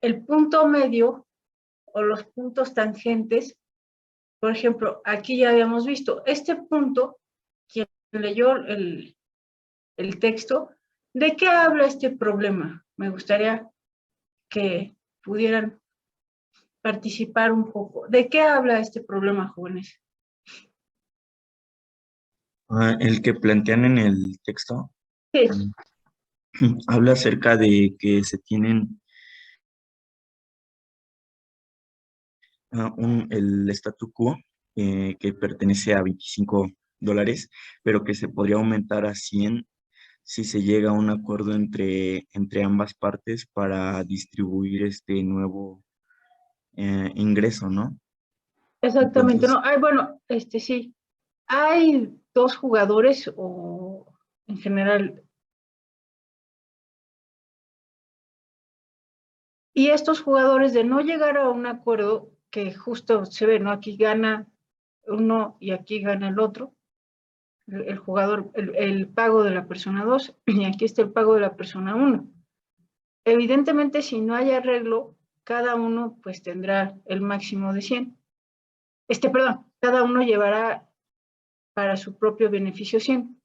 el punto medio o los puntos tangentes. Por ejemplo, aquí ya habíamos visto este punto, quien leyó el texto, ¿de qué habla este problema? Me gustaría que pudieran participar un poco. ¿De qué habla este problema, jóvenes? El que plantean en el texto Sí. habla acerca de que se tienen el statu quo que pertenece a $25, pero que se podría aumentar a 100 si se llega a un acuerdo entre ambas partes para distribuir este nuevo ingreso, ¿no? Exactamente, Entonces, no, bueno, sí, hay dos jugadores o en general, y estos jugadores de no llegar a un acuerdo, que justo se ve, ¿no? Aquí gana uno y aquí gana el otro, el jugador, el pago de la persona 2 y aquí está el pago de la persona 1. Evidentemente, si no hay arreglo, cada uno pues tendrá el máximo de 100. Perdón, cada uno llevará para su propio beneficio 100.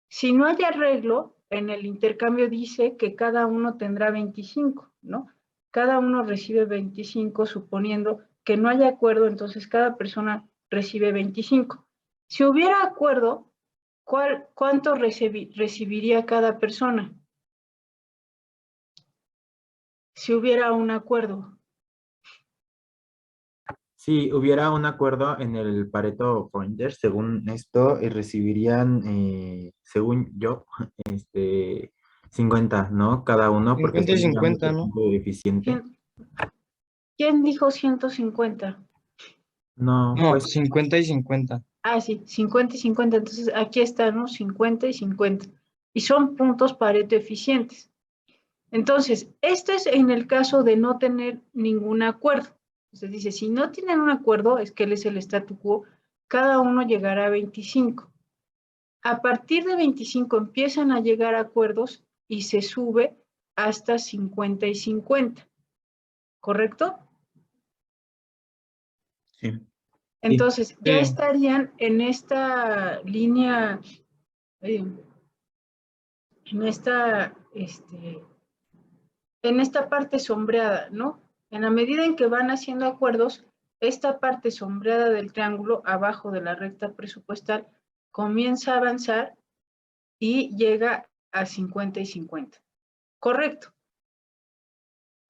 Si no hay arreglo, en el intercambio dice que cada uno tendrá 25, ¿no? Cada uno recibe 25, suponiendo que no haya acuerdo, entonces cada persona recibe 25. Si hubiera acuerdo, ¿cuánto recibiría cada persona? Si hubiera un acuerdo. Si hubiera un acuerdo en el Pareto Pointer, según esto, recibirían, según yo, 50, ¿no? Cada uno, porque 50 y están llegando a 50, este ¿no? punto eficiente. ¿Quién dijo 150? No, No, pues 50 y 50. Sí, 50 y 50. Entonces aquí están, ¿no? 50 y 50. Y son puntos Pareto eficientes. Entonces, esto es en el caso de no tener ningún acuerdo. Entonces dice, si no tienen un acuerdo, es que él es el statu quo, cada uno llegará a 25. A partir de 25 empiezan a llegar a acuerdos y se sube hasta 50 y 50. ¿Correcto? sí. sí. Entonces, ya Sí. estarían en esta línea, en esta parte sombreada, ¿no? En la medida en que van haciendo acuerdos, esta parte sombreada del triángulo, abajo de la recta presupuestal, comienza a avanzar y llega a 50 y 50. Correcto.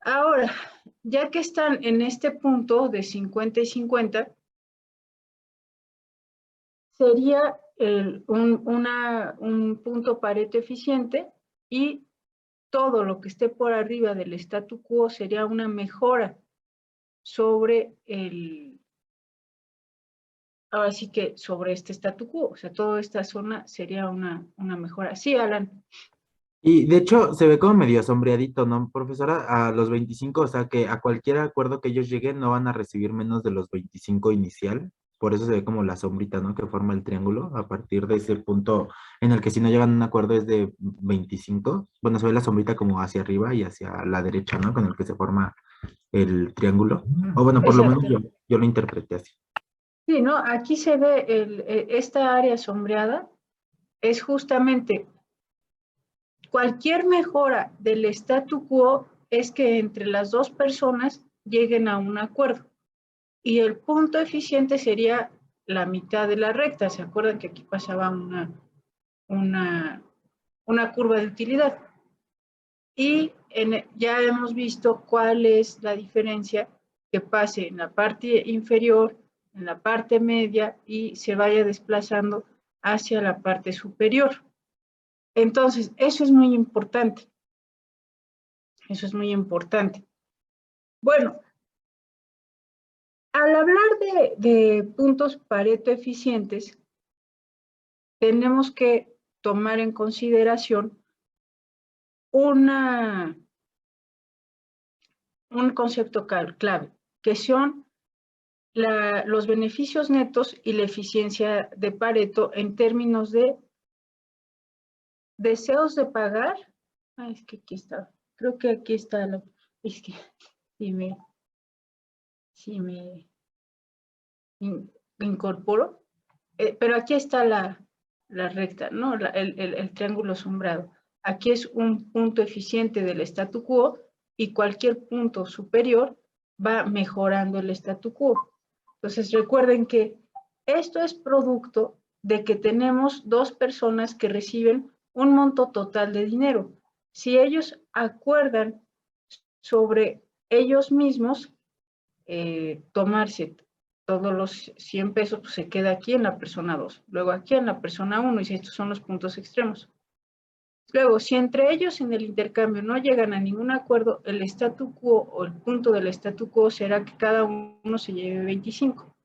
Ahora, ya que están en este punto de 50 y 50, sería un punto Pareto eficiente y todo lo que esté por arriba del statu quo sería una mejora sobre ahora sí que sobre este statu quo, o sea, toda esta zona sería una mejora. Sí, Alan. Y de hecho se ve como medio sombreadito, ¿no, profesora? A los 25, o sea que a cualquier acuerdo que ellos lleguen no van a recibir menos de los 25 inicial. Por eso se ve como la sombrita, ¿no? Que forma el triángulo a partir de ese punto en el que si no llegan a un acuerdo es de 25. Bueno, se ve la sombrita como hacia arriba y hacia la derecha, ¿no? Con el que se forma el triángulo. O bueno, por lo menos Exacto. yo lo interpreté así. Sí, ¿no? Aquí se ve esta área sombreada, es justamente cualquier mejora del statu quo es que entre las dos personas lleguen a un acuerdo. Y el punto eficiente sería la mitad de la recta. ¿Se acuerdan que aquí pasaba una, una curva de utilidad? Y ya hemos visto cuál es la diferencia que pase en la parte inferior, en la parte media y se vaya desplazando hacia la parte superior. Entonces, eso es muy importante. Eso es muy importante. Bueno, al hablar de puntos Pareto eficientes, tenemos que tomar en consideración un concepto clave, que son los beneficios netos y la eficiencia de Pareto en términos de deseos de pagar. Es que aquí está, creo que aquí está, es que si me incorporo, pero aquí está la recta, ¿no? El triángulo sombreado. Aquí es un punto eficiente del statu quo y cualquier punto superior va mejorando el statu quo. Entonces recuerden que esto es producto de que tenemos dos personas que reciben un monto total de dinero. Si ellos acuerdan sobre ellos mismos, tomarse todos los 100 pesos, pues se queda aquí en la persona 2, luego aquí en la persona 1, y si estos son los puntos extremos. Luego, si entre ellos en el intercambio no llegan a ningún acuerdo, el statu quo o el punto del statu quo será que cada uno se lleve 25.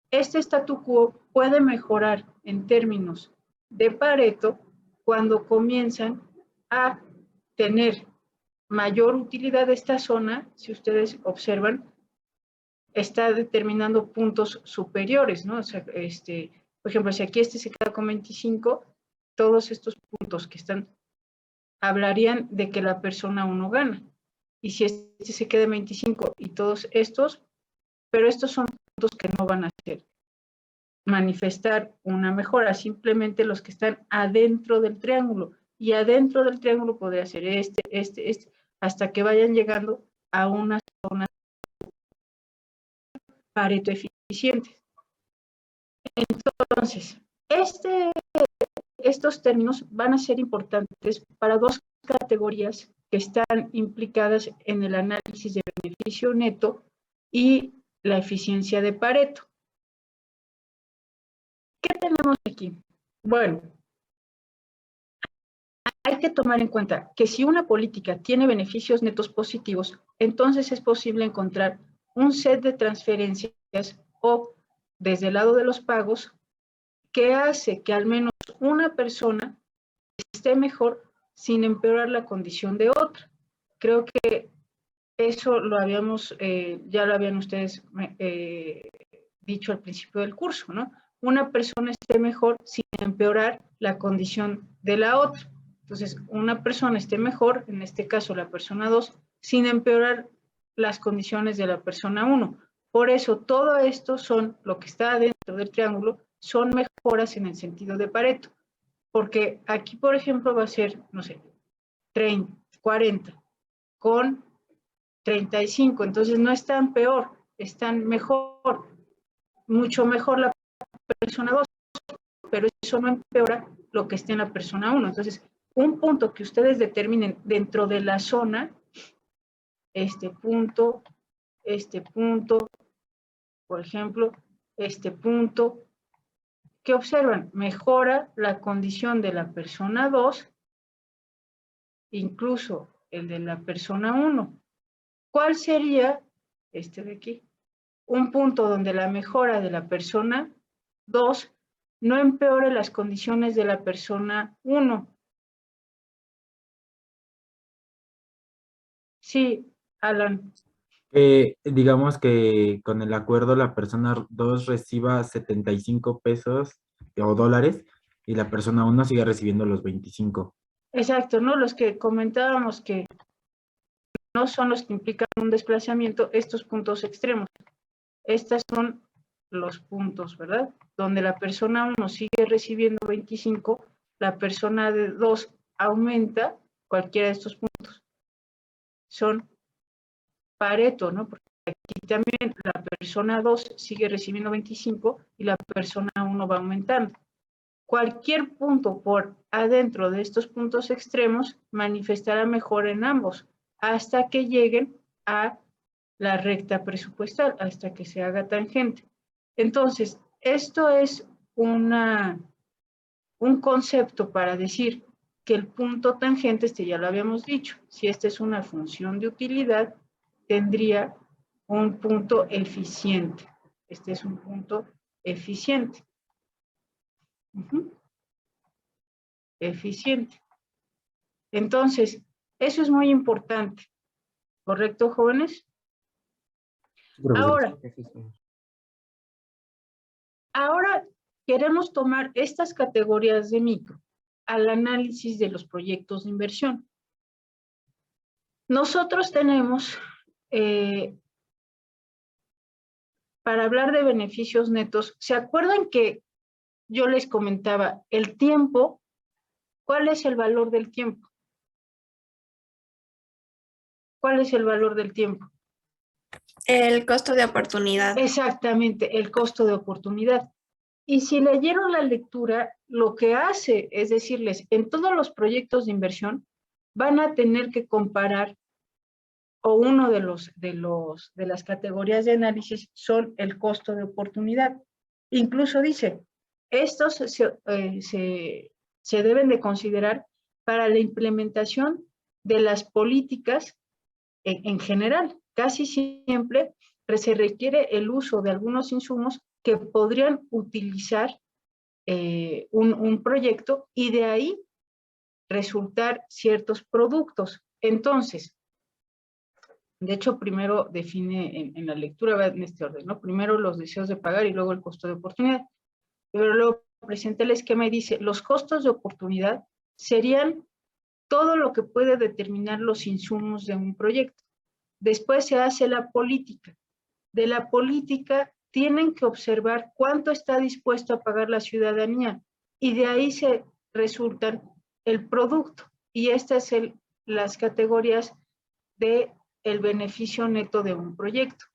Este statu quo puede mejorar en términos de Pareto cuando comienzan a tener mayor utilidad de esta zona. Si ustedes observan, está determinando puntos superiores, ¿no? O sea, por ejemplo, si aquí se queda con 25, todos estos puntos que están hablarían de que la persona 1 gana. Y si se queda en 25 y todos estos, pero estos son puntos que no van a hacer manifestar una mejora, simplemente los que están adentro del triángulo. Y adentro del triángulo podría ser este, hasta que vayan llegando a una zona Pareto eficiente. Entonces, estos términos van a ser importantes para dos categorías que están implicadas en el análisis de beneficio neto y la eficiencia de Pareto. ¿Qué tenemos aquí? Bueno, hay que tomar en cuenta que si una política tiene beneficios netos positivos, entonces es posible encontrar un set de transferencias o desde el lado de los pagos que hace que al menos una persona esté mejor sin empeorar la condición de otra. Creo que eso lo habíamos, ya lo habían ustedes dicho al principio del curso, ¿no? Una persona esté mejor sin empeorar la condición de la otra. Entonces, una persona esté mejor, en este caso la persona 2, sin empeorar las condiciones de la persona 1. Por eso, todo esto son, lo que está dentro del triángulo, son mejoras en el sentido de Pareto. Porque aquí, por ejemplo, va a ser, no sé, 30, 40, con 35. Entonces, no están peor, están mejor, mucho mejor la persona 2, pero eso no empeora lo que esté en la persona 1. Entonces, un punto que ustedes determinen dentro de la zona, este punto, por ejemplo, este punto, ¿qué observan? Mejora la condición de la persona 2, incluso el de la persona 1. ¿Cuál sería este de aquí? Un punto donde la mejora de la persona 2 no empeore las condiciones de la persona 1. Sí, Alan. Digamos que con el acuerdo la persona 2 reciba 75 pesos o dólares y la persona 1 siga recibiendo los 25. Exacto, ¿no? Los que comentábamos que no son los que implican un desplazamiento, estos puntos extremos. Estos son los puntos, ¿verdad? Donde la persona 1 sigue recibiendo 25, la persona 2 aumenta cualquiera de estos puntos. Son Pareto, ¿no? Porque aquí también la persona 2 sigue recibiendo 25 y la persona 1 va aumentando. Cualquier punto por adentro de estos puntos extremos manifestará mejor en ambos, hasta que lleguen a la recta presupuestal, hasta que se haga tangente. Entonces, esto es un concepto para decir que el punto tangente, ya lo habíamos dicho, si esta es una función de utilidad, tendría un punto eficiente. Este es un punto eficiente. Eficiente. Entonces, eso es muy importante. ¿Correcto, jóvenes? Ahora queremos tomar estas categorías de micro al análisis de los proyectos de inversión. Nosotros tenemos para hablar de beneficios netos, ¿se acuerdan que yo les comentaba el tiempo? ¿Cuál es el valor del tiempo? ¿Cuál es el valor del tiempo? El costo de oportunidad. Exactamente, el costo de oportunidad. Y si leyeron la lectura, lo que hace es decirles, en todos los proyectos de inversión van a tener que comparar, o uno de las categorías de análisis son el costo de oportunidad. Incluso dice, estos se deben de considerar para la implementación de las políticas en general. Casi siempre se requiere el uso de algunos insumos que podrían utilizar un proyecto y de ahí resultar ciertos productos. Entonces, de hecho, primero define en la lectura, va en este orden, ¿no? Primero los deseos de pagar y luego el costo de oportunidad. Pero luego presenta el esquema y dice, los costos de oportunidad serían todo lo que puede determinar los insumos de un proyecto. Después se hace la política. De la política tienen que observar cuánto está dispuesto a pagar la ciudadanía y de ahí se resultan el producto. Y estas son las categorías de el beneficio neto de un proyecto.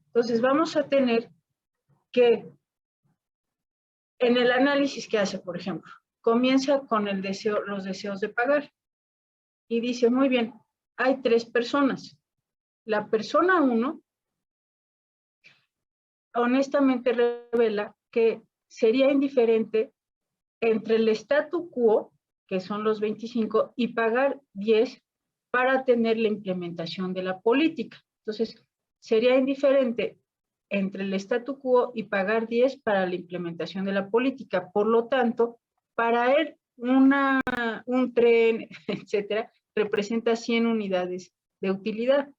Entonces vamos a tener que en el análisis que hace, por ejemplo, comienza con los deseos de pagar y dice, muy bien, hay 3 personas. La persona 1 honestamente revela que sería indiferente entre el statu quo, que son los 25, y pagar 10 para tener la implementación de la política. Entonces, sería indiferente entre el statu quo y pagar 10 para la implementación de la política. Por lo tanto, para él un tren, etcétera, representa 100 unidades de utilidad.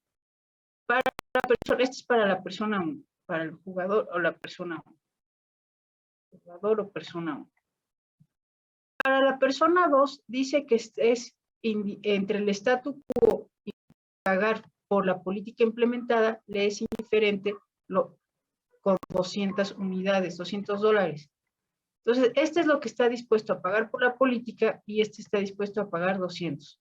Para la persona, esto es para la persona 1, para el jugador o la persona 1. Jugador o persona 1. Para la persona 2 dice que es entre el statu quo y pagar por la política implementada, le es indiferente con 200 unidades, $200. Entonces, este es lo que está dispuesto a pagar por la política y este está dispuesto a pagar 200.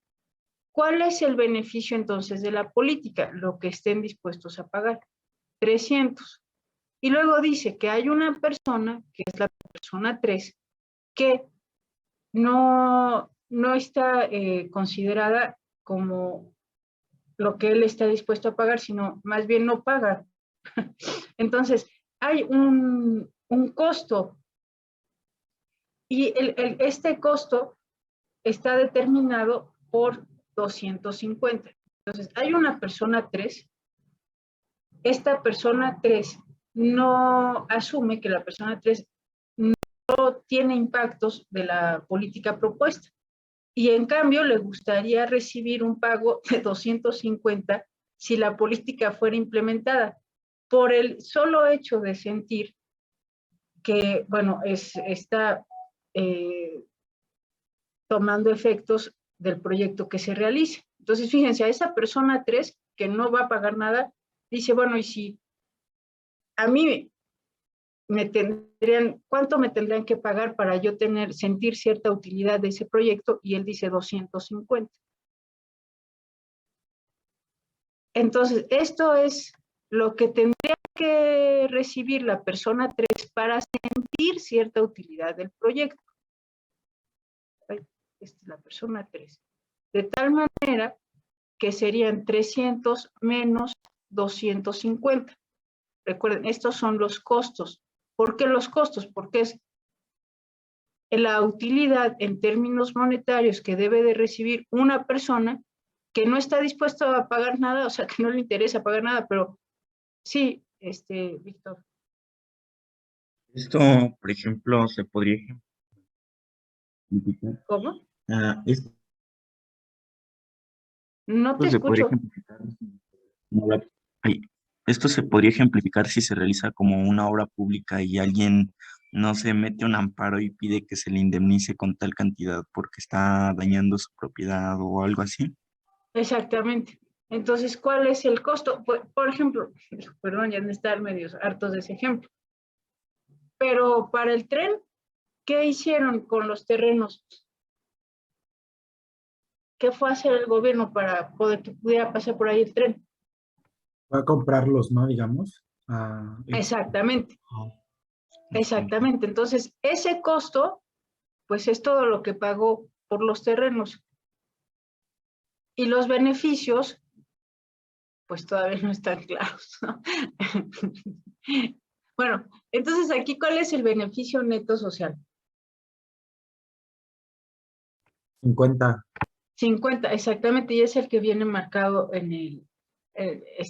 ¿Cuál es el beneficio entonces de la política? Lo que estén dispuestos a pagar, 300. Y luego dice que hay una persona, que es la persona 3, que no está considerada como lo que él está dispuesto a pagar, sino más bien no paga. Entonces, hay un costo y este costo está determinado por 250. Entonces, hay una persona 3. Esta persona 3 no asume que la persona 3 no tiene impactos de la política propuesta. Y en cambio le gustaría recibir un pago de 250 si la política fuera implementada, por el solo hecho de sentir que, bueno, está tomando efectos del proyecto que se realice. Entonces, fíjense, a esa persona 3 que no va a pagar nada, dice, bueno, y si a mí ¿cuánto me tendrían que pagar para yo sentir cierta utilidad de ese proyecto? Y él dice 250. Entonces, esto es lo que tendría que recibir la persona 3 para sentir cierta utilidad del proyecto. Esta es la persona 3. De tal manera que serían 300 menos 250. Recuerden, estos son los costos. ¿Por qué los costos? Porque es la utilidad en términos monetarios que debe de recibir una persona que no está dispuesto a pagar nada, o sea, que no le interesa pagar nada, pero sí, Víctor. Esto, por ejemplo, se podría ejemplificar. ¿Cómo? Esto No te se podría escucho. ejemplificar. Ay, esto se podría ejemplificar si se realiza como una obra pública y alguien no se mete un amparo y pide que se le indemnice con tal cantidad porque está dañando su propiedad o algo así. Exactamente. Entonces, ¿cuál es el costo? Por ejemplo, perdón, ya de estar medios hartos de ese ejemplo, pero para el tren, ¿qué hicieron con los terrenos? ¿Qué fue a hacer el gobierno para poder que pudiera pasar por ahí el tren? Va a comprarlos, ¿no? Digamos. Exactamente, Ah, exactamente. Entonces, ese costo, pues es todo lo que pagó por los terrenos. Y los beneficios, pues todavía no están claros, ¿no? Bueno, entonces aquí, ¿cuál es el beneficio neto social? 50. 50, exactamente, y es el que viene marcado en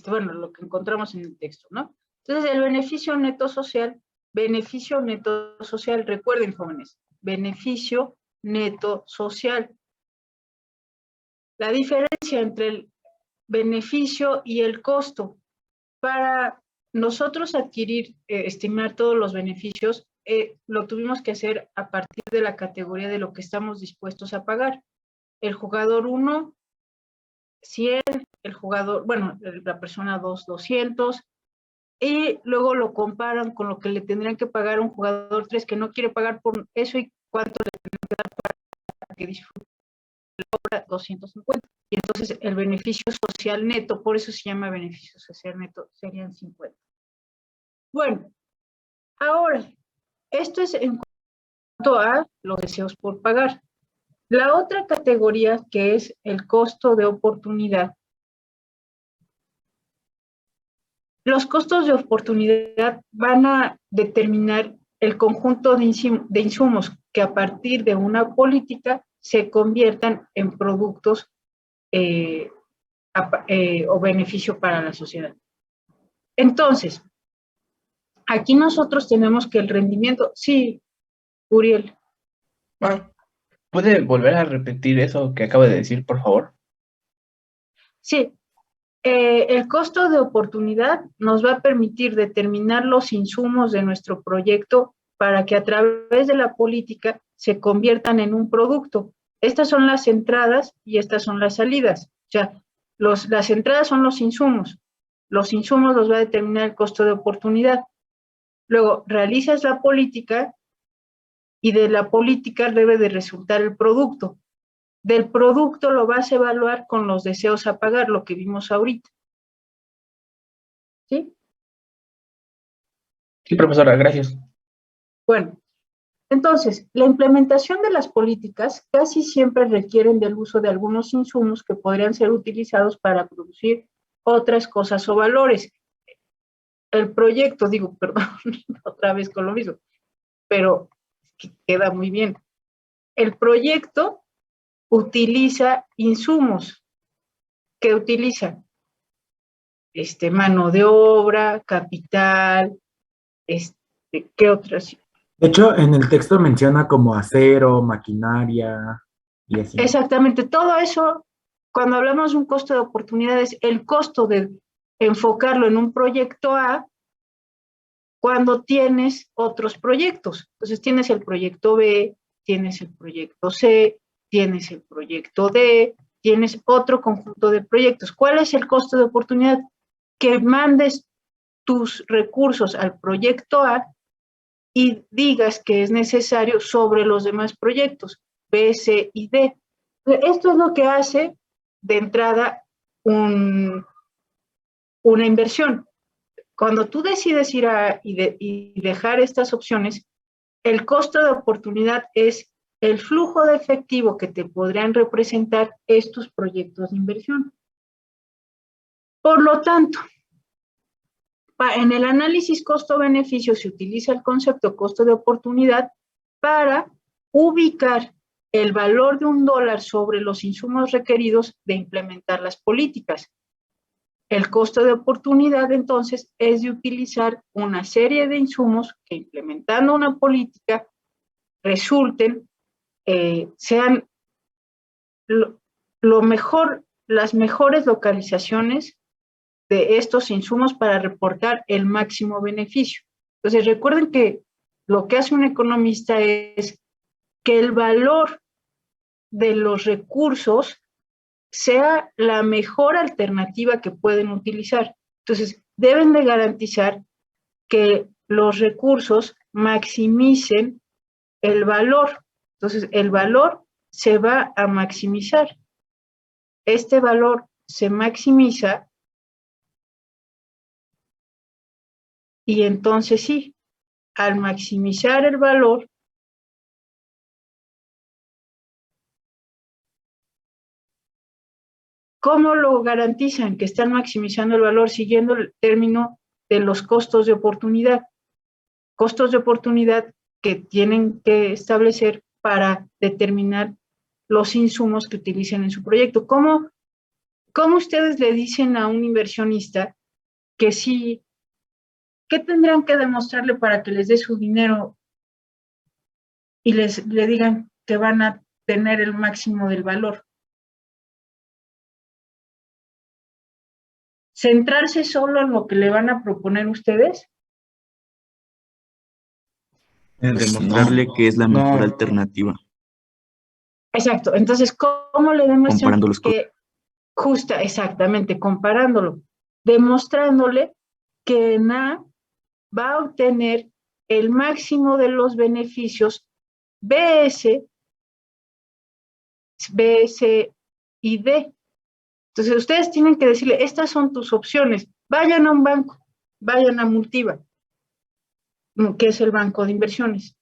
bueno, lo que encontramos en el texto, ¿no? Entonces, el beneficio neto social, recuerden, jóvenes, beneficio neto social. La diferencia entre el beneficio y el costo. Para nosotros adquirir, estimar todos los beneficios, lo tuvimos que hacer a partir de la categoría de lo que estamos dispuestos a pagar. El jugador 1, 100, el jugador, bueno, la persona 2, 200, y luego lo comparan con lo que le tendrían que pagar un jugador 3 que no quiere pagar por eso y cuánto le tendrían que dar para que disfrute la obra, 250. Y entonces el beneficio social neto, por eso se llama beneficio social neto, serían 50. Bueno, ahora, esto es en cuanto a los deseos por pagar. La otra categoría, que es el costo de oportunidad. Los costos de oportunidad van a determinar el conjunto de insumos que a partir de una política se conviertan en productos o beneficio para la sociedad. Entonces, aquí nosotros tenemos que el rendimiento, sí, Uriel. ¿Puede volver a repetir eso que acaba de decir, por favor? Sí, el costo de oportunidad nos va a permitir determinar los insumos de nuestro proyecto para que a través de la política se conviertan en un producto. Estas son las entradas y estas son las salidas. O sea, las entradas son los insumos los va a determinar el costo de oportunidad. Luego, realizas la política y de la política debe de resultar el producto. Del producto lo vas a evaluar con los deseos a pagar, lo que vimos ahorita. ¿Sí? Sí, profesora, gracias. Bueno, entonces, la implementación de las políticas casi siempre requieren del uso de algunos insumos que podrían ser utilizados para producir otras cosas o valores. El proyecto, digo, perdón, otra vez con lo mismo, pero queda muy bien. El proyecto utiliza insumos. ¿Qué utiliza? Mano de obra, capital, ¿qué otras? De hecho, en el texto menciona como acero, maquinaria y así. Exactamente, todo eso, cuando hablamos de un costo de oportunidades, el costo de enfocarlo en un proyecto A, cuando tienes otros proyectos. Entonces tienes el proyecto B, tienes el proyecto C, tienes el proyecto D, tienes otro conjunto de proyectos. ¿Cuál es el costo de oportunidad? Que mandes tus recursos al proyecto A y digas que es necesario sobre los demás proyectos, B, C y D. Esto es lo que hace de entrada una inversión. Cuando tú decides ir y dejar estas opciones, el costo de oportunidad es el flujo de efectivo que te podrían representar estos proyectos de inversión. Por lo tanto, en el análisis costo-beneficio se utiliza el concepto costo de oportunidad para ubicar el valor de $1 sobre los insumos requeridos de implementar las políticas. El costo de oportunidad, entonces, es de utilizar una serie de insumos que implementando una política resulten, sean las mejores localizaciones de estos insumos para reportar el máximo beneficio. Entonces, recuerden que lo que hace un economista es que el valor de los recursos sea la mejor alternativa que pueden utilizar. Entonces, deben de garantizar que los recursos maximicen el valor. Entonces, el valor se va a maximizar. Este valor se maximiza y entonces sí, al maximizar el valor, ¿cómo lo garantizan que están maximizando el valor siguiendo el término de los costos de oportunidad? Costos de oportunidad que tienen que establecer para determinar los insumos que utilicen en su proyecto. ¿Cómo ustedes le dicen a un inversionista que sí, qué tendrán que demostrarle para que les dé su dinero y le digan que van a tener el máximo del valor? ¿Centrarse solo en lo que le van a proponer ustedes? Demostrarle que es la mejor alternativa, Exacto. Entonces, ¿cómo le demuestran comparando los costos. que justa, exactamente, comparándolo, demostrándole que ENA va a obtener el máximo de los beneficios BS y D? Entonces, ustedes tienen que decirle, estas son tus opciones. Vayan a un banco, vayan a Multiva, que es el banco de inversiones.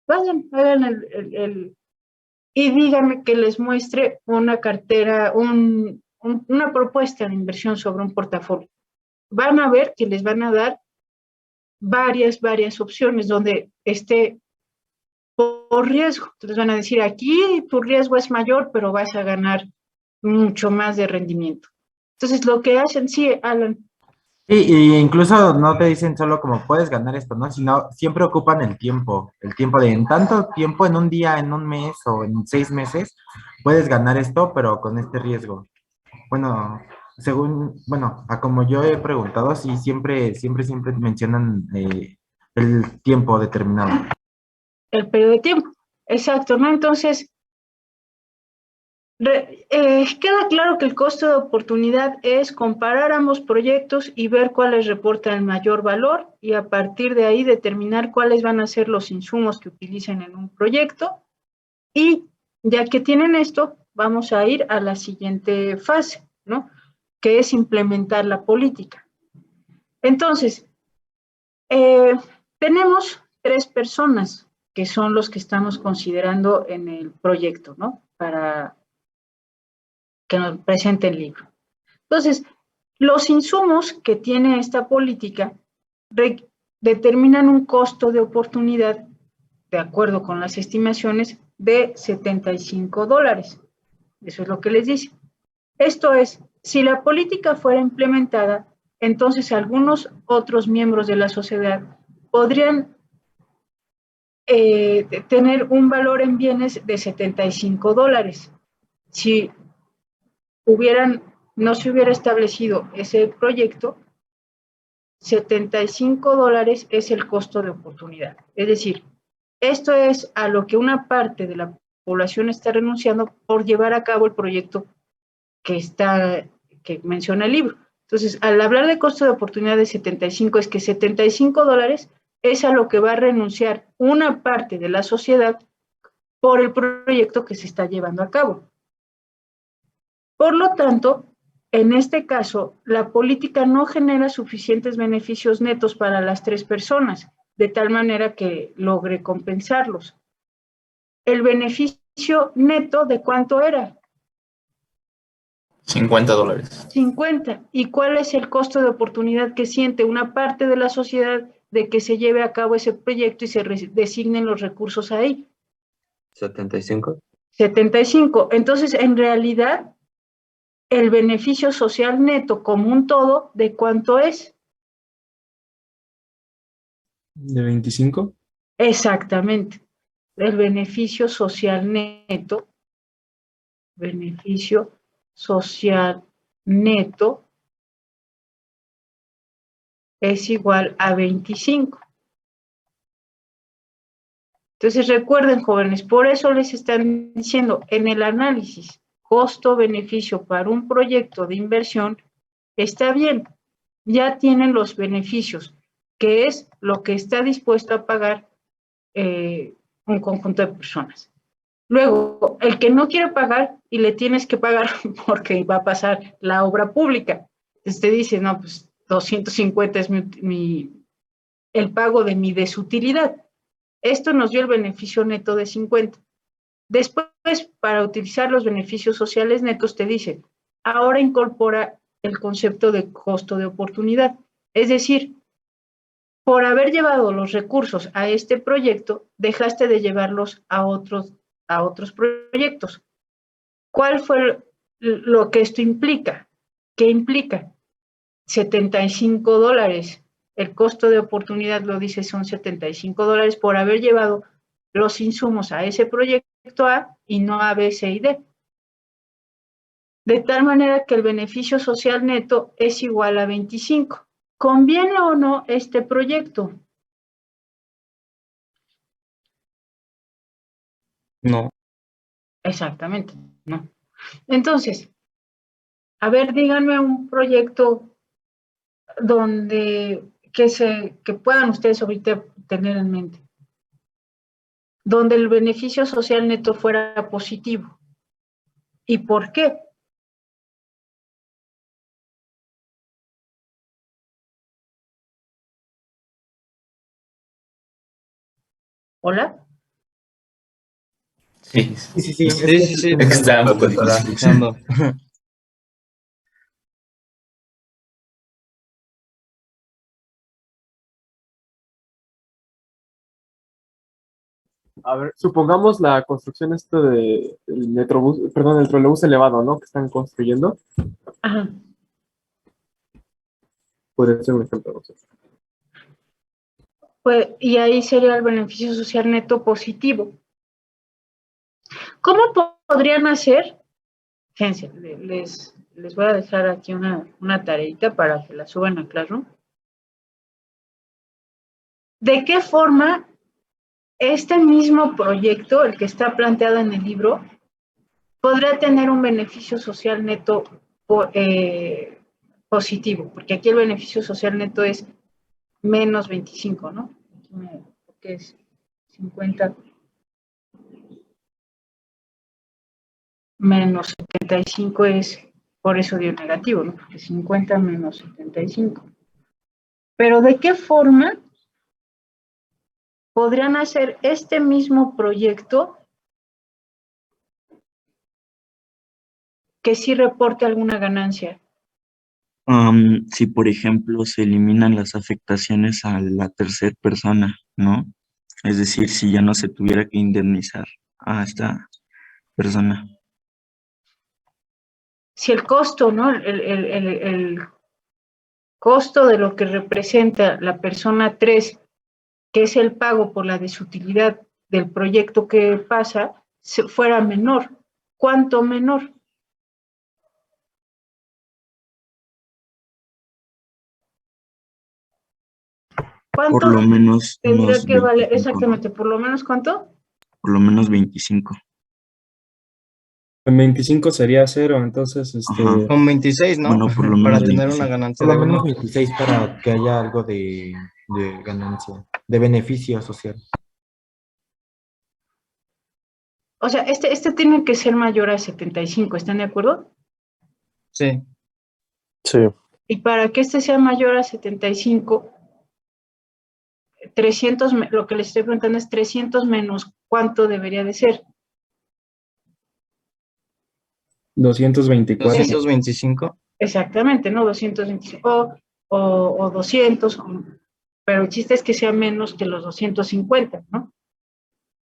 Vayan, hagan y díganme que les muestre una cartera, una propuesta de inversión sobre un portafolio. Van a ver que les van a dar varias opciones donde esté por riesgo. Entonces van a decir, aquí tu riesgo es mayor, pero vas a ganar mucho más de rendimiento. Entonces lo que hacen, sí, Alan. Sí, y incluso no te dicen solo como puedes ganar esto, ¿no? Sino siempre ocupan el tiempo de en tanto tiempo, en un día, en un mes o en 6 meses, puedes ganar esto, pero con este riesgo. Bueno, a como yo he preguntado, sí, siempre mencionan el tiempo determinado. El periodo de tiempo, exacto, ¿no? Entonces, queda claro que el costo de oportunidad es comparar ambos proyectos y ver cuáles reportan el mayor valor y a partir de ahí determinar cuáles van a ser los insumos que utilicen en un proyecto. Y ya que tienen esto, vamos a ir a la siguiente fase, ¿no? Que es implementar la política. Entonces, tenemos 3 personas que son los que estamos considerando en el proyecto, ¿no? Para que nos presente el libro. Entonces, los insumos que tiene esta política determinan un costo de oportunidad, de acuerdo con las estimaciones, de $75. Eso es lo que les dice. Esto es, si la política fuera implementada, entonces algunos otros miembros de la sociedad podrían tener un valor en bienes de $75. Si no se hubiera establecido ese proyecto, $75 es el costo de oportunidad. Es decir, esto es a lo que una parte de la población está renunciando por llevar a cabo el proyecto que menciona el libro. Entonces, al hablar de costo de oportunidad de 75, es que $75 es a lo que va a renunciar una parte de la sociedad por el proyecto que se está llevando a cabo. Por lo tanto, en este caso, la política no genera suficientes beneficios netos para las 3 personas, de tal manera que logre compensarlos. ¿El beneficio neto de cuánto era? $50. 50. ¿Y cuál es el costo de oportunidad que siente una parte de la sociedad de que se lleve a cabo ese proyecto y se designen los recursos ahí? 75. 75. Entonces, en realidad, el beneficio social neto como un todo, ¿de cuánto es? ¿De 25? Exactamente. El beneficio social neto es igual a 25. Entonces recuerden, jóvenes, por eso les están diciendo en el análisis costo-beneficio para un proyecto de inversión, está bien, ya tienen los beneficios, que es lo que está dispuesto a pagar un conjunto de personas. Luego, el que no quiere pagar y le tienes que pagar porque va a pasar la obra pública. Entonces te dice, no, pues 250 es el pago de mi desutilidad. Esto nos dio el beneficio neto de 50. Después, para utilizar los beneficios sociales netos, te dice, ahora incorpora el concepto de costo de oportunidad. Es decir, por haber llevado los recursos a este proyecto, dejaste de llevarlos a otros proyectos. ¿Cuál fue lo que esto implica? ¿Qué implica? $75. El costo de oportunidad lo dice, son $75 por haber llevado los insumos a ese proyecto A y no a B, C y D. De tal manera que el beneficio social neto es igual a 25. ¿Conviene o no este proyecto? No. Exactamente, no. Entonces, a ver, díganme un proyecto donde que puedan ustedes ahorita tener en mente, donde el beneficio social neto fuera positivo. ¿Y por qué? ¿Hola? Sí. Sí. Sí, sí, sí. Es que está un poco Profesora. difícil. Pensando. A ver, supongamos la construcción del metrobús, perdón, el trolebús elevado, ¿no? Que están construyendo. Ajá. Podría ser un ejemplo, no sé. Pues, y ahí sería el beneficio social neto positivo. ¿Cómo podrían hacer? Fíjense, les voy a dejar aquí una tareita para que la suban a Classroom. ¿De qué forma este mismo proyecto, el que está planteado en el libro, podrá tener un beneficio social neto positivo? Porque aquí el beneficio social neto es menos 25, ¿no? Porque es 50 menos 75 es, por eso dio negativo, ¿no? Porque 50 menos 75. Pero ¿de qué forma podrían hacer este mismo proyecto que sí reporte alguna ganancia? Si, por ejemplo, se eliminan las afectaciones a la tercera persona, ¿no? Es decir, si ya no se tuviera que indemnizar a esta persona. Si el costo, ¿no? El costo de lo que representa la persona 3, que es el pago por la desutilidad del proyecto que pasa, fuera menor. ¿Cuánto menor? ¿Cuánto Por lo menos tendría unos que valer? 25, Exactamente, ¿por lo menos cuánto? por lo menos 25. En 25 sería cero, entonces, Ajá. Con 26, ¿no? Bueno, por lo Para menos tener una 25. ganancia Por de lo menos 1. 26 para que haya algo de ganancia, de beneficio social. O sea, este tiene que ser mayor a 75, ¿están de acuerdo? Sí. Sí. Y para que este sea mayor a 75, 300, lo que les estoy preguntando es 300 menos ¿cuánto debería de ser? 224. 225. Exactamente, ¿no? 225 o 200, pero el chiste es que sea menos que los 250, ¿no?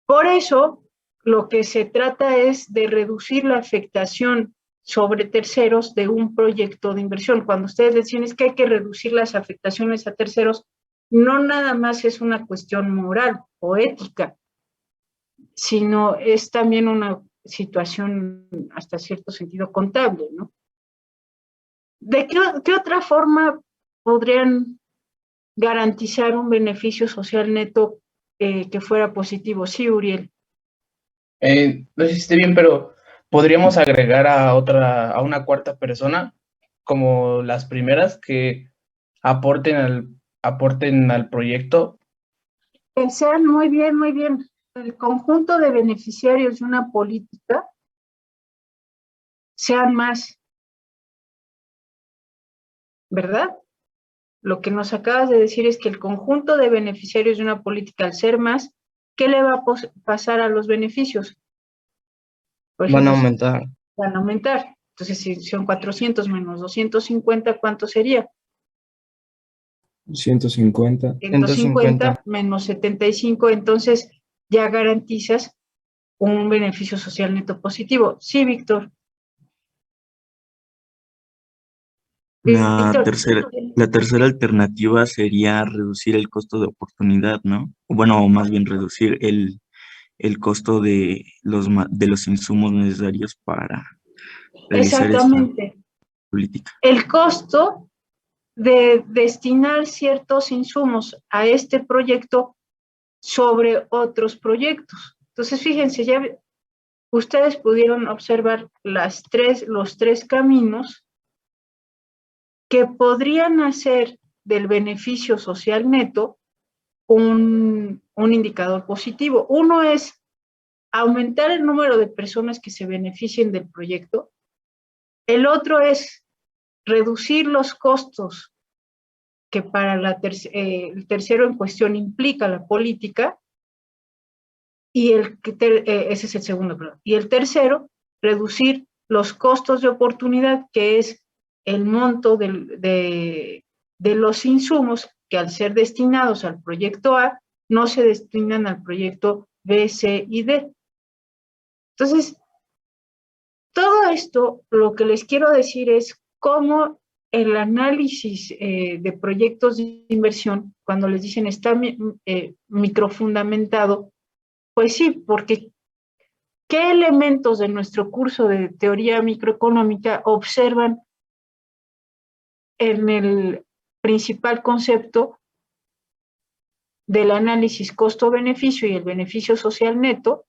Por eso, lo que se trata es de reducir la afectación sobre terceros de un proyecto de inversión. Cuando ustedes deciden es que hay que reducir las afectaciones a terceros, no nada más es una cuestión moral o ética, sino es también una situación hasta cierto sentido contable, ¿no? ¿De qué otra forma podrían garantizar un beneficio social neto que fuera positivo? Sí, Uriel. No sé si esté bien, pero podríamos agregar a una cuarta persona, como las primeras que aporten al proyecto. Que sean muy bien, el conjunto de beneficiarios de una política sean más, ¿verdad? Lo que nos acabas de decir es que el conjunto de beneficiarios de una política, al ser más, ¿qué le va a pasar a los beneficios? Por Van a ejemplo, aumentar. van a aumentar. Entonces, si son 400 menos 250, ¿cuánto sería? 150. 150 menos 75, entonces ya garantizas un beneficio social neto positivo. Sí, Víctor. La Víctor. tercera alternativa sería reducir el costo de oportunidad, ¿no? Bueno, o más bien reducir el costo de los insumos necesarios para realizar esta Exactamente. política. El costo de destinar ciertos insumos a este proyecto sobre otros proyectos. Entonces, fíjense, ya ustedes pudieron observar los tres caminos que podrían hacer del beneficio social neto un indicador positivo. Uno es aumentar el número de personas que se beneficien del proyecto. El otro es reducir los costos que para el tercero en cuestión implica la política, y ese es el segundo, perdón. Y el tercero, reducir los costos de oportunidad, que es el monto de los insumos que al ser destinados al proyecto A, no se destinan al proyecto B, C y D. Entonces, todo esto, lo que les quiero decir es cómo el análisis de proyectos de inversión, cuando les dicen está microfundamentado, pues sí, porque ¿qué elementos de nuestro curso de teoría microeconómica observan en el principal concepto del análisis costo-beneficio y el beneficio social neto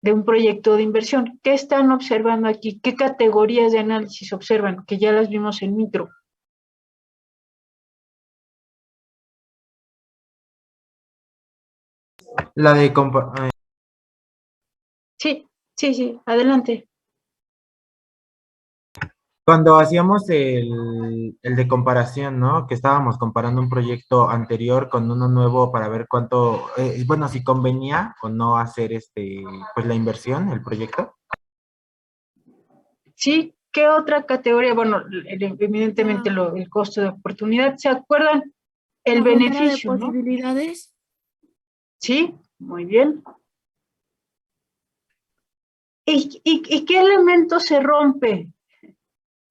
de un proyecto de inversión? ¿Qué están observando aquí? ¿Qué categorías de análisis observan? Que ya las vimos en micro. La de Sí, adelante. cuando hacíamos el de comparación, ¿no? Que estábamos comparando un proyecto anterior con uno nuevo para ver cuánto, bueno, si convenía o no hacer pues la inversión, el proyecto. Sí, ¿qué otra categoría? Bueno, evidentemente el costo de oportunidad. ¿Se acuerdan? El La frontera de beneficio, ¿no? posibilidades. Sí, muy bien. ¿Y qué elemento se rompe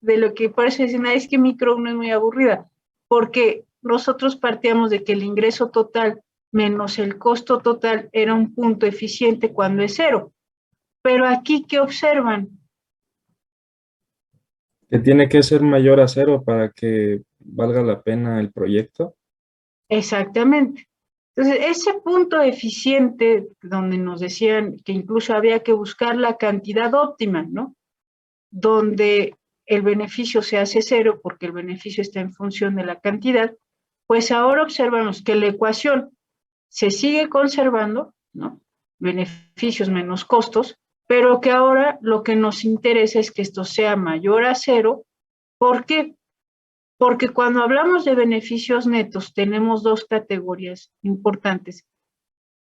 de lo que por eso dicen, es que micro uno es muy aburrida? Porque nosotros partíamos de que el ingreso total menos el costo total era un punto eficiente cuando es cero. Pero aquí, ¿qué observan? Que tiene que ser mayor a 0 para que valga la pena el proyecto. Exactamente. Entonces, ese punto eficiente donde nos decían que incluso había que buscar la cantidad óptima, ¿no? Donde el beneficio se hace cero porque el beneficio está en función de la cantidad, pues ahora observamos que la ecuación se sigue conservando, ¿no? Beneficios menos costos, pero que ahora lo que nos interesa es que esto sea mayor a cero. ¿Por qué? Porque cuando hablamos de beneficios netos, tenemos dos categorías importantes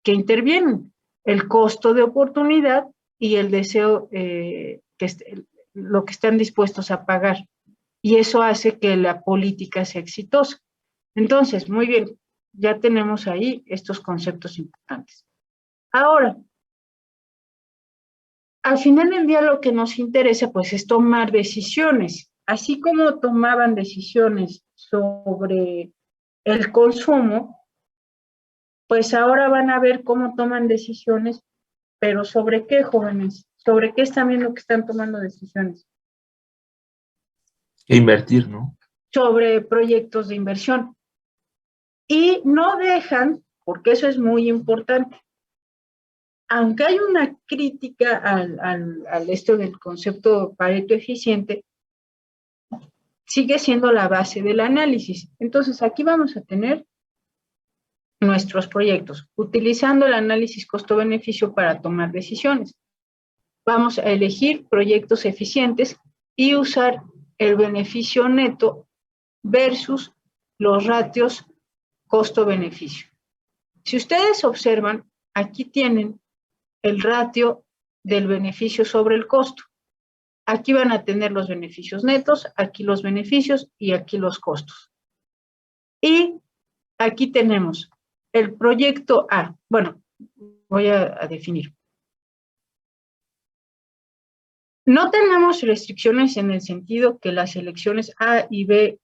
que intervienen: el costo de oportunidad y el deseo, lo que están dispuestos a pagar. Y eso hace que la política sea exitosa. Entonces, muy bien, ya tenemos ahí estos conceptos importantes. Ahora, al final del día lo que nos interesa pues es tomar decisiones, así como tomaban decisiones sobre el consumo, pues ahora van a ver cómo toman decisiones, pero ¿sobre qué, jóvenes? ¿Sobre qué están viendo que están tomando decisiones? E invertir, ¿no? Sobre proyectos de inversión. Y no dejan, porque eso es muy importante, aunque hay una crítica al esto del concepto Pareto eficiente, sigue siendo la base del análisis. Entonces, aquí vamos a tener nuestros proyectos, utilizando el análisis costo-beneficio para tomar decisiones. Vamos a elegir proyectos eficientes y usar el beneficio neto versus los ratios costo-beneficio. Si ustedes observan, aquí tienen el ratio del beneficio sobre el costo. Aquí van a tener los beneficios netos, aquí los beneficios y aquí los costos. Y aquí tenemos el proyecto A. Bueno, voy a definir. No tenemos restricciones en el sentido que las selecciones A y B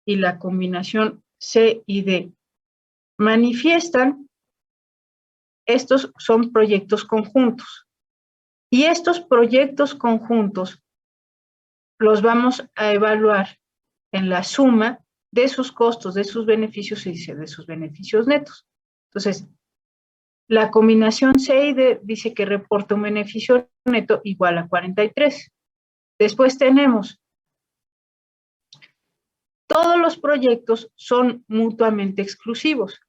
y la combinación C y D manifiestan, estos son proyectos conjuntos. Y estos proyectos conjuntos los vamos a evaluar en la suma de sus costos, de sus beneficios y de sus beneficios netos. Entonces, la combinación C y D dice que reporta un beneficio neto igual a 43. Después tenemos, todos los proyectos son mutuamente exclusivos.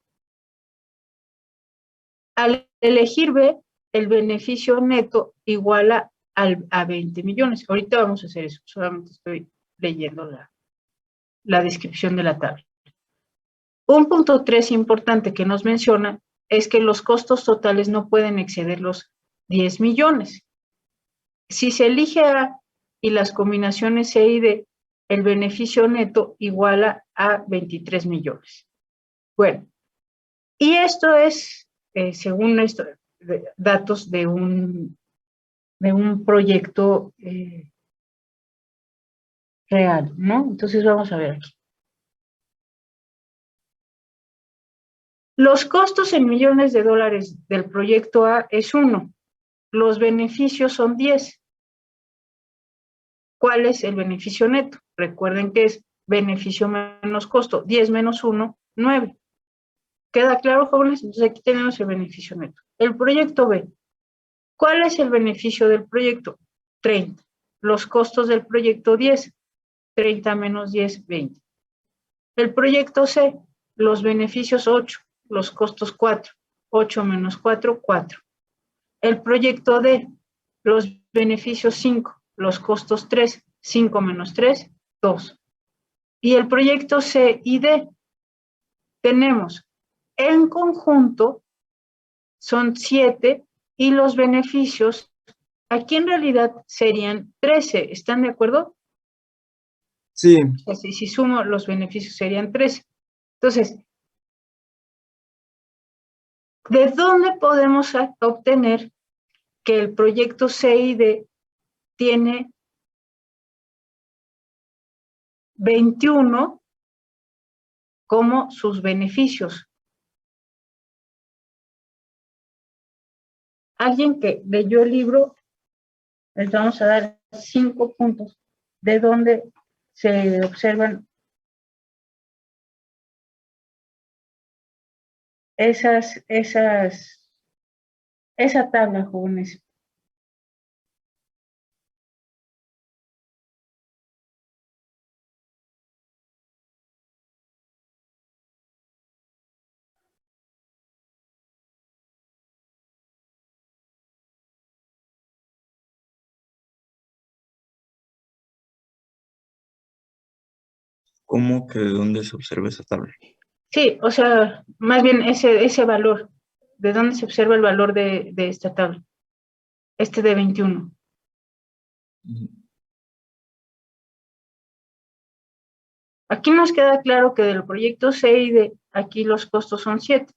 Al elegir B, el beneficio neto iguala a 20 millones. Ahorita vamos a hacer eso, solamente estoy leyendo la descripción de la tabla. Un punto 3 importante que nos menciona es que los costos totales no pueden exceder los 10 millones. Si se elige A y las combinaciones C y D, el beneficio neto iguala a 23 millones. Bueno, y esto es, según datos de un proyecto real, ¿no? Entonces vamos a ver aquí. Los costos en millones de dólares del proyecto A es 1. Los beneficios son 10. ¿Cuál es el beneficio neto? Recuerden que es beneficio menos costo. 10 menos 1, 9. ¿Queda claro, jóvenes? Entonces aquí tenemos el beneficio neto. El proyecto B. ¿Cuál es el beneficio del proyecto? 30. Los costos del proyecto 10. 30 menos 10, 20. El proyecto C. Los beneficios 8. Los costos 4. 8 menos 4, 4. El proyecto D. Los beneficios 5. Los costos 3. 5 menos 3, 2. Y el proyecto C y D. Tenemos en conjunto son 7 y los beneficios aquí en realidad serían 13. ¿Están de acuerdo? Sí. Así, si sumo los beneficios serían 13. Entonces, ¿de dónde podemos obtener que el proyecto C y D tiene 21 como sus beneficios? Alguien que leyó el libro, les vamos a dar 5 puntos de donde se observan esa tabla, jóvenes. ¿Cómo que de dónde se observa esa tabla? Sí, o sea, más bien ese valor, ¿de dónde se observa el valor de esta tabla? Este de 21. Aquí nos queda claro que del proyecto C y D, aquí los costos son 7.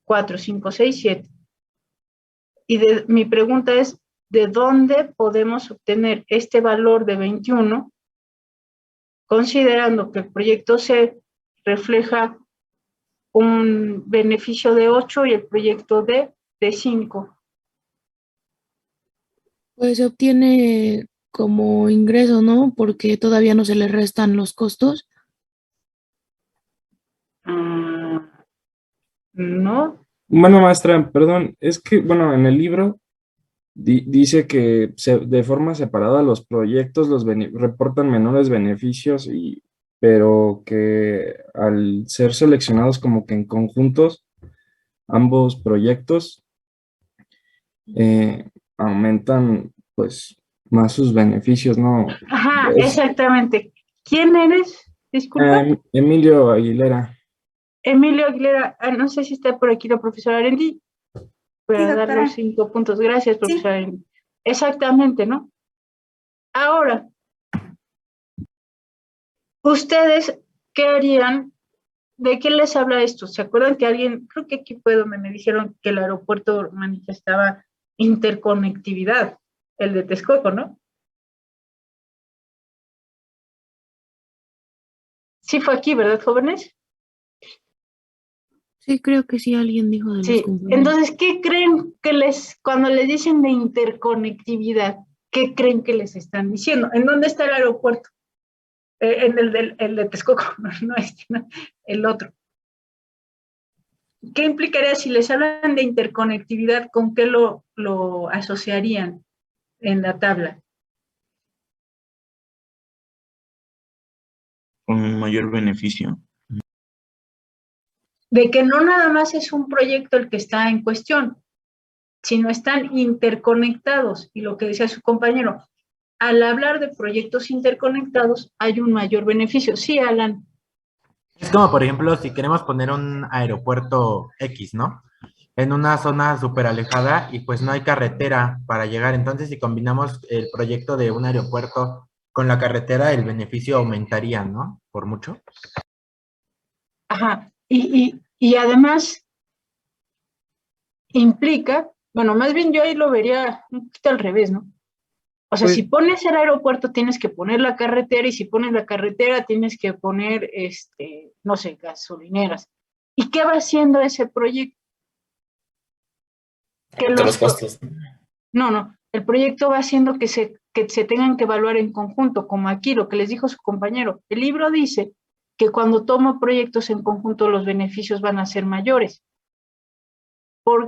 4, 5, 6, 7. Y mi pregunta es, ¿de dónde podemos obtener este valor de 21? Considerando que el proyecto C refleja un beneficio de 8 y el proyecto D de 5. Pues se obtiene como ingreso, ¿no? Porque todavía no se le restan los costos. No, Bueno, maestra, perdón, es que, bueno, en el libro dice que de forma separada los proyectos reportan menores beneficios, pero que al ser seleccionados como que en conjuntos, ambos proyectos aumentan pues más sus beneficios, ¿no? Ajá, Es, exactamente. ¿Quién eres? Disculpa. Emilio Aguilera. Emilio Aguilera. No sé si está por aquí la profesora Arendi Sí, para dar los doctora. 5 puntos. Gracias, Sí. profesora Arendi. Exactamente, ¿no? Ahora, ¿ustedes qué harían? ¿De qué les habla esto? ¿Se acuerdan que alguien, creo que aquí fue donde me dijeron que el aeropuerto manifestaba interconectividad, el de Texcoco, ¿no? Sí fue aquí, ¿verdad, jóvenes? Sí, creo que sí alguien dijo de los Sí. compañeros. Entonces, ¿qué creen que cuando les dicen de interconectividad, qué creen que les están diciendo? ¿En dónde está el aeropuerto? En el de Texcoco, no este, no, el otro. ¿Qué implicaría si les hablan de interconectividad? ¿Con qué lo asociarían en la tabla? Con un mayor beneficio. De que no nada más es un proyecto el que está en cuestión, sino están interconectados. Y lo que decía su compañero, al hablar de proyectos interconectados hay un mayor beneficio. Sí, Alan. Es como, por ejemplo, si queremos poner un aeropuerto X, ¿no? En una zona súper alejada y pues no hay carretera para llegar. Entonces, si combinamos el proyecto de un aeropuerto con la carretera, el beneficio aumentaría, ¿no? Por mucho. Ajá. Y además implica, bueno, más bien yo ahí lo vería un poquito al revés, ¿no? O sea, Pues, si pones el aeropuerto, tienes que poner la carretera, y si pones la carretera, tienes que poner, no sé, gasolineras. ¿Y qué va haciendo ese proyecto? Que Aumenta los los, costos. no, el proyecto va haciendo que se tengan que evaluar en conjunto, como aquí lo que les dijo su compañero. El libro dice que cuando tomo proyectos en conjunto los beneficios van a ser mayores.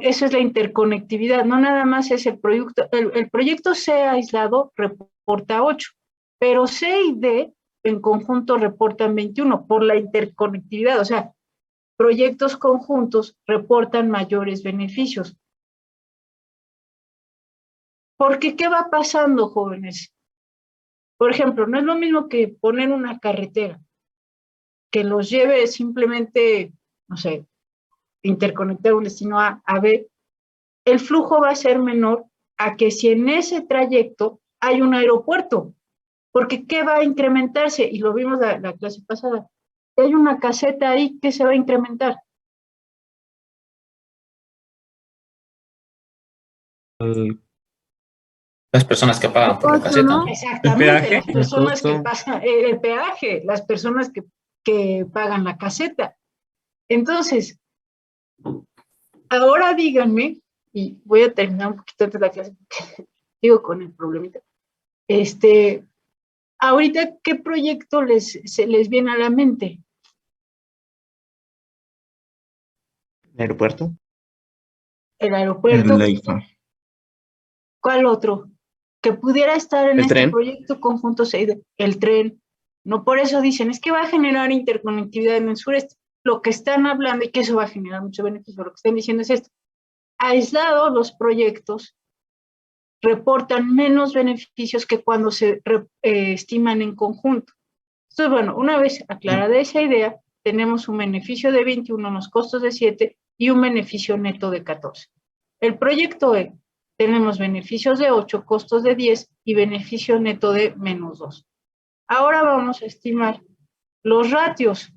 Eso es la interconectividad, no nada más es el proyecto C aislado reporta 8, pero C y D en conjunto reportan 21 por la interconectividad, o sea, proyectos conjuntos reportan mayores beneficios. Porque, ¿qué va pasando, jóvenes? Por ejemplo, no es lo mismo que poner una carretera que los lleve simplemente, no sé, interconectar un destino A a B. El flujo va a ser menor a que si en ese trayecto hay un aeropuerto, porque ¿qué va a incrementarse? Y lo vimos la clase pasada. Hay una caseta ahí que se va a incrementar. Las personas que pagan por la Costo, caseta, ¿no? ¿no? el Exactamente, peaje, las el personas que costo. pasan el peaje, las personas que pagan la caseta. Entonces, ahora díganme, y voy a terminar un poquito antes de la clase, porque digo con el problemita. Ahorita, ¿qué proyecto se les viene a la mente? ¿El aeropuerto? El El aeropuerto. AIFA. ¿Cuál otro? Que pudiera estar en ¿El este tren? proyecto conjunto SEIDE, el tren. No por eso dicen, es que va a generar interconectividad en el sureste. Lo que están hablando, y que eso va a generar mucho beneficio, lo que están diciendo es esto. Aislados los proyectos reportan menos beneficios que cuando se estiman en conjunto. Entonces, bueno, una vez aclarada esa idea, tenemos un beneficio de 21, unos costos de 7 y un beneficio neto de 14. El proyecto E, tenemos beneficios de 8, costos de 10 y beneficio neto de menos 2. Ahora vamos a estimar los ratios.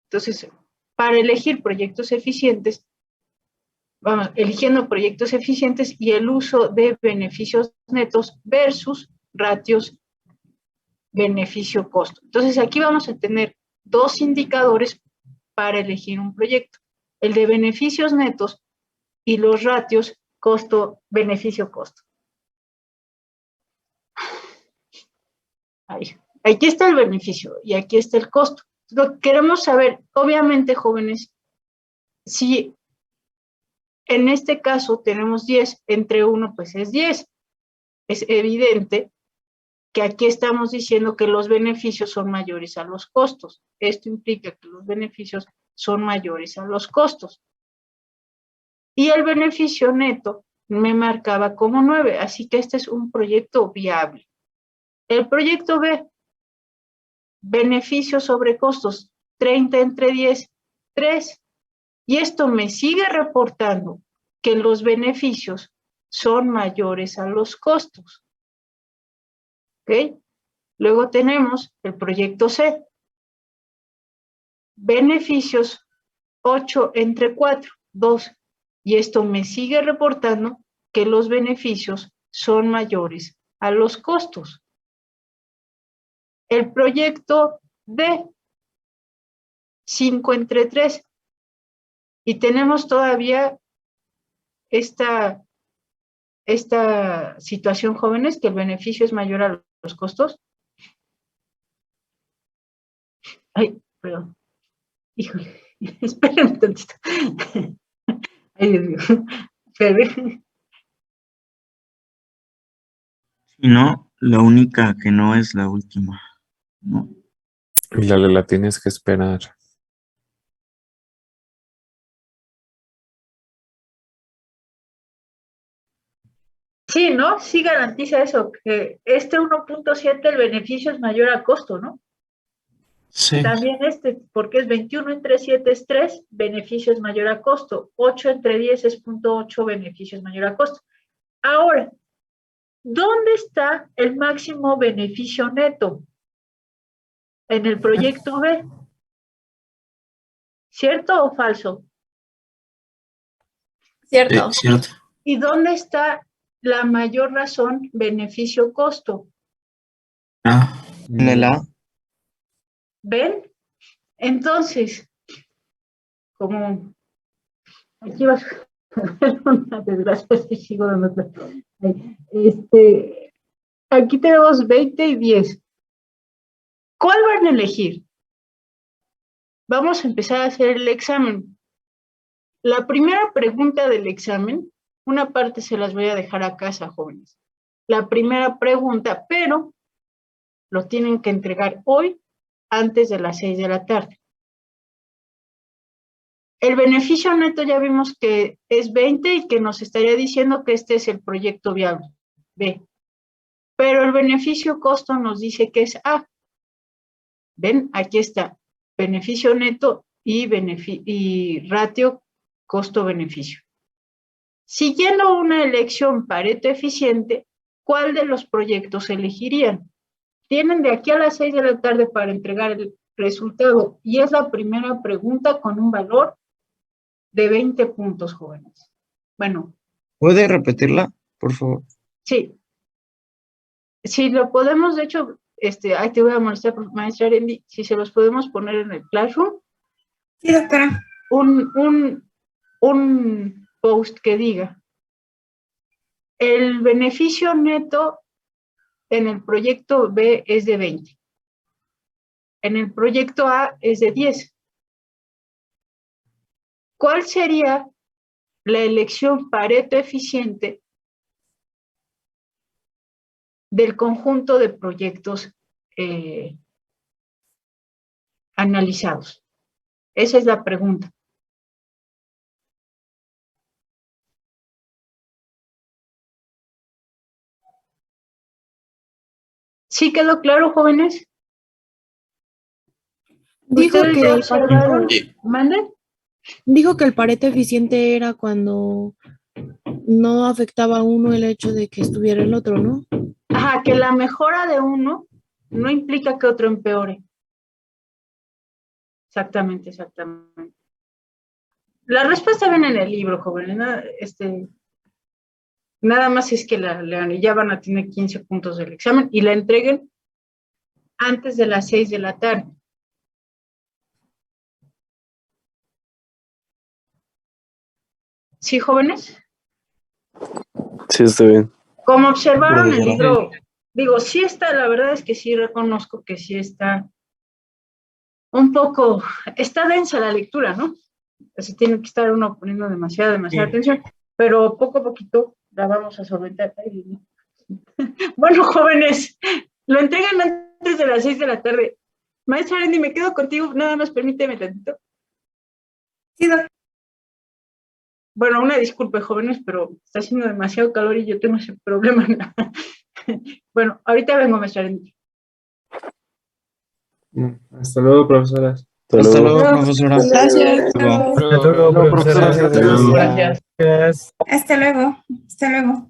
Entonces, para elegir proyectos eficientes, vamos eligiendo proyectos eficientes y el uso de beneficios netos versus ratios beneficio-costo. Entonces, aquí vamos a tener dos indicadores para elegir un proyecto. El de beneficios netos y los ratios costo-beneficio-costo. Ahí. Aquí está el beneficio y aquí está el costo. Lo que queremos saber, obviamente, jóvenes, si En este caso tenemos 10, entre 1 pues es 10. Es evidente que aquí estamos diciendo que los beneficios son mayores a los costos. Esto implica que los beneficios son mayores a los costos. Y el beneficio neto me marcaba como 9, así que este es un proyecto viable. El proyecto B, beneficios sobre costos, 30 entre 10, 3. Y esto me sigue reportando que los beneficios son mayores a los costos. ¿Ok? Luego tenemos el proyecto C. Beneficios 8 entre 4, 2. Y esto me sigue reportando que los beneficios son mayores a los costos. El proyecto D, 5 entre 3. Y tenemos todavía esta situación, jóvenes, que el beneficio es mayor a los costos. Ay, perdón. Híjole, espérenme tantito. Ay, Dios mío. Espérenme. Si no, la única que no es la última. No. Y la tienes que esperar. Sí, ¿no? Sí garantiza eso, que este 1.7 el beneficio es mayor al costo, ¿no? Sí. También porque es 21 entre 7 es 3, beneficio es mayor a costo. 8 entre 10 es 0.8, beneficio es mayor a costo. Ahora, ¿dónde está el máximo beneficio neto? En el proyecto B. ¿Cierto o falso? Cierto. Cierto. ¿Y dónde está la mayor razón beneficio-costo? Ah, en el A. ¿Ven? Entonces, como aquí va a ser una desgracia si sigo dando clase. Aquí tenemos 20 y 10. ¿Cuál van a elegir? Vamos a empezar a hacer el examen. La primera pregunta del examen, una parte se las voy a dejar a casa, jóvenes. La primera pregunta, pero lo tienen que entregar hoy antes de las 6 de la tarde. El beneficio neto ya vimos que es 20 y que nos estaría diciendo que este es el proyecto viable, B. Pero el beneficio costo nos dice que es A. ¿Ven? Aquí está. Beneficio neto y ratio costo-beneficio. Siguiendo una elección Pareto eficiente, ¿cuál de los proyectos elegirían? Tienen de aquí a las 6 de la tarde para entregar el resultado y es la primera pregunta con un valor de 20 puntos, jóvenes. Bueno. ¿Puede repetirla, por favor? Sí. Si lo podemos, de hecho, ahí te voy a molestar, maestra Arendi, si se los podemos poner en el Classroom. Sí, doctora. Un post que diga, el beneficio neto en el proyecto B es de 20. En el proyecto A es de 10. ¿Cuál sería la elección Pareto eficiente del conjunto de proyectos analizados? Esa es la pregunta. ¿Sí quedó claro, jóvenes? Dijo ¿Ustedes que ya el observaron? ¿Manden? Dijo que el Pareto eficiente era cuando no afectaba a uno el hecho de que estuviera el otro, ¿no? Ajá, que la mejora de uno no implica que otro empeore. Exactamente, exactamente. La respuesta viene en el libro, jóvenes. Nada más es que la lean y ya van a tener 15 puntos del examen y la entreguen antes de las 6 de la tarde. ¿Sí, jóvenes? Sí, está bien. Como observaron el libro, digo, sí está, la verdad es que sí reconozco que sí está un poco, está densa la lectura, ¿no? Así tiene que estar uno poniendo demasiada atención, pero poco a poquito la vamos a solventar. Ay, Dios mío. Bueno, jóvenes, lo entregan antes de las 6 de la tarde. Maestra Arendi, me quedo contigo, nada más permíteme tantito. Sí, doctora. Bueno, una disculpa, jóvenes, pero está haciendo demasiado calor y yo tengo ese problema. Bueno, ahorita vengo, maestra Arendi. Hasta luego, profesoras. Hasta luego, profesora. Gracias. Hasta luego. Hasta luego, profesora. Gracias. Hasta luego. Hasta luego.